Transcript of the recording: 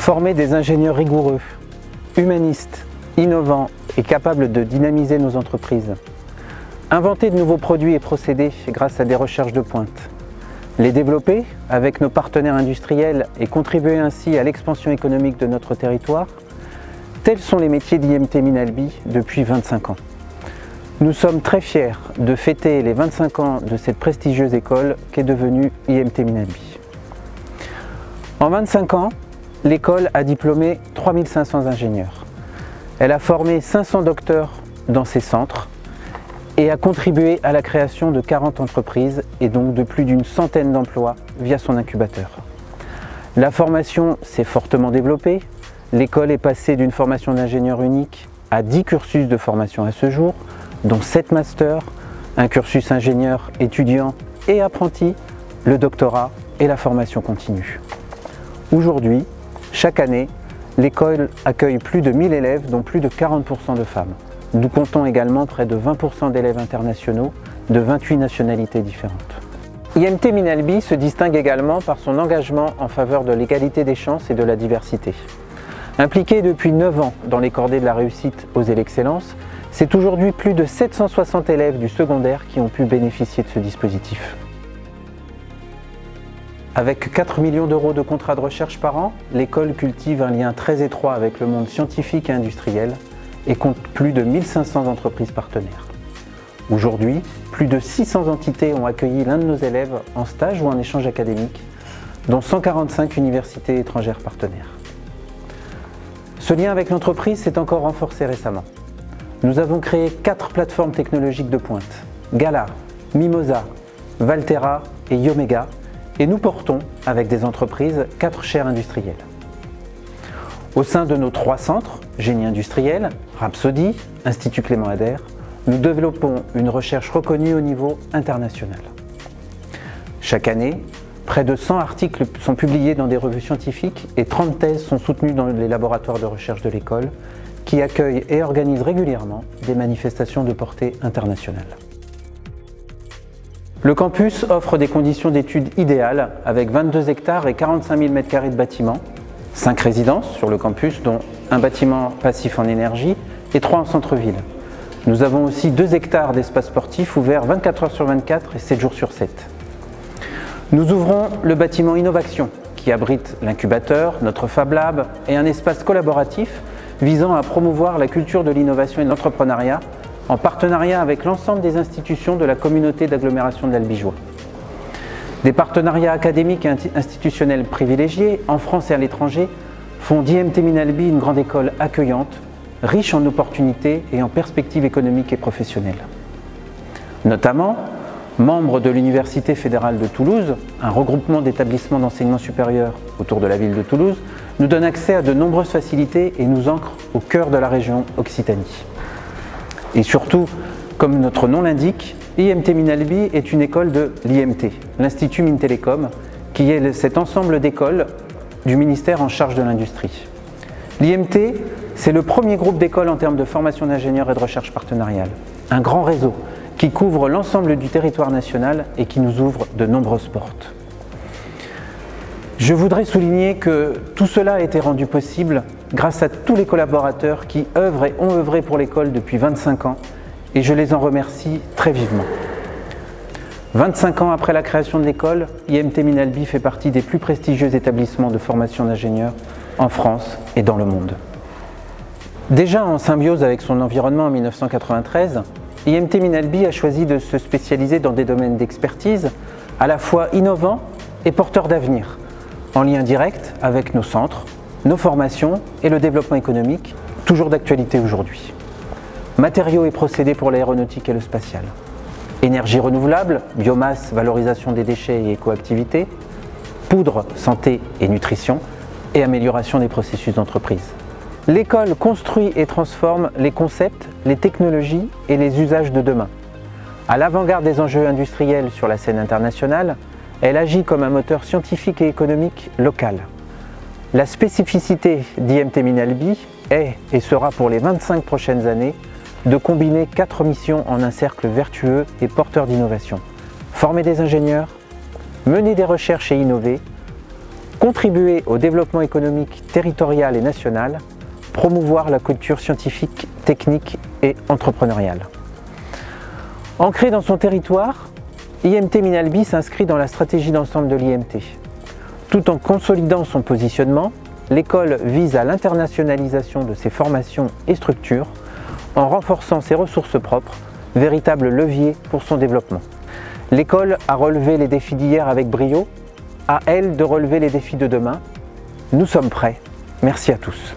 Former des ingénieurs rigoureux, humanistes, innovants et capables de dynamiser nos entreprises. Inventer de nouveaux produits et procédés grâce à des recherches de pointe. Les développer avec nos partenaires industriels et contribuer ainsi à l'expansion économique de notre territoire. Tels sont les métiers d'IMT Minalbi depuis 25 ans. Nous sommes très fiers de fêter les 25 ans de cette prestigieuse école qu'est devenue IMT Minalbi. En 25 ans, l'école a diplômé 3500 ingénieurs. Elle a formé 500 docteurs dans ses centres et a contribué à la création de 40 entreprises et donc de plus d'une centaine d'emplois via son incubateur. La formation s'est fortement développée. L'école est passée d'une formation d'ingénieur unique à 10 cursus de formation à ce jour, dont 7 masters, un cursus ingénieur, étudiant et apprenti, le doctorat et la formation continue. Aujourd'hui, chaque année, l'école accueille plus de 1000 élèves, dont plus de 40% de femmes. Nous comptons également près de 20% d'élèves internationaux de 28 nationalités différentes. IMT Minalbi se distingue également par son engagement en faveur de l'égalité des chances et de la diversité. Impliqué depuis 9 ans dans les cordées de la réussite, Oser l'excellence, c'est aujourd'hui plus de 760 élèves du secondaire qui ont pu bénéficier de ce dispositif. Avec 4 millions d'euros de contrats de recherche par an, l'école cultive un lien très étroit avec le monde scientifique et industriel et compte plus de 1500 entreprises partenaires. Aujourd'hui, plus de 600 entités ont accueilli l'un de nos élèves en stage ou en échange académique, dont 145 universités étrangères partenaires. Ce lien avec l'entreprise s'est encore renforcé récemment. Nous avons créé 4 plateformes technologiques de pointe, Gala, Mimosa, Valtera et Yomega, et nous portons, avec des entreprises, 4 chaires industrielles. Au sein de nos 3 centres, Génie industriel, Rhapsody, Institut Clément Ader, nous développons une recherche reconnue au niveau international. Chaque année, près de 100 articles sont publiés dans des revues scientifiques et 30 thèses sont soutenues dans les laboratoires de recherche de l'école, qui accueillent et organisent régulièrement des manifestations de portée internationale. Le campus offre des conditions d'études idéales avec 22 hectares et 45 000 m² de bâtiments, 5 résidences sur le campus dont un bâtiment passif en énergie et 3 en centre-ville. Nous avons aussi 2 hectares d'espace sportif ouverts 24 heures sur 24 et 7 jours sur 7. Nous ouvrons le bâtiment Innovation qui abrite l'incubateur, notre Fab Lab et un espace collaboratif visant à promouvoir la culture de l'innovation et de l'entrepreneuriat en partenariat avec l'ensemble des institutions de la communauté d'agglomération de l'Albigeois. Des partenariats académiques et institutionnels privilégiés en France et à l'étranger font d'IMT Minalbi une grande école accueillante, riche en opportunités et en perspectives économiques et professionnelles. Notamment, membre de l'Université fédérale de Toulouse, un regroupement d'établissements d'enseignement supérieur autour de la ville de Toulouse, nous donne accès à de nombreuses facilités et nous ancre au cœur de la région Occitanie. Et surtout, comme notre nom l'indique, IMT Minalbi est une école de l'IMT, l'Institut Mintelecom, qui est cet ensemble d'écoles du ministère en charge de l'industrie. L'IMT, c'est le premier groupe d'écoles en termes de formation d'ingénieurs et de recherche partenariale. Un grand réseau qui couvre l'ensemble du territoire national et qui nous ouvre de nombreuses portes. Je voudrais souligner que tout cela a été rendu possible grâce à tous les collaborateurs qui œuvrent et ont œuvré pour l'école depuis 25 ans et je les en remercie très vivement. 25 ans après la création de l'école, IMT Minalbi fait partie des plus prestigieux établissements de formation d'ingénieurs en France et dans le monde. Déjà en symbiose avec son environnement en 1993, IMT Minalbi a choisi de se spécialiser dans des domaines d'expertise à la fois innovants et porteurs d'avenir, en lien direct avec nos centres, nos formations et le développement économique, toujours d'actualité aujourd'hui. Matériaux et procédés pour l'aéronautique et le spatial. Énergie renouvelable, biomasse, valorisation des déchets et écoactivité. Poudre, santé et nutrition. Et amélioration des processus d'entreprise. L'école construit et transforme les concepts, les technologies et les usages de demain. À l'avant-garde des enjeux industriels sur la scène internationale, elle agit comme un moteur scientifique et économique local. La spécificité d'IMT Minalbi est et sera pour les 25 prochaines années de combiner 4 missions en un cercle vertueux et porteur d'innovation. Former des ingénieurs, mener des recherches et innover, contribuer au développement économique territorial et national, promouvoir la culture scientifique, technique et entrepreneuriale. Ancrée dans son territoire, IMT Minalbi s'inscrit dans la stratégie d'ensemble de l'IMT. Tout en consolidant son positionnement, l'école vise à l'internationalisation de ses formations et structures en renforçant ses ressources propres, véritable levier pour son développement. L'école a relevé les défis d'hier avec brio, à elle de relever les défis de demain. Nous sommes prêts. Merci à tous.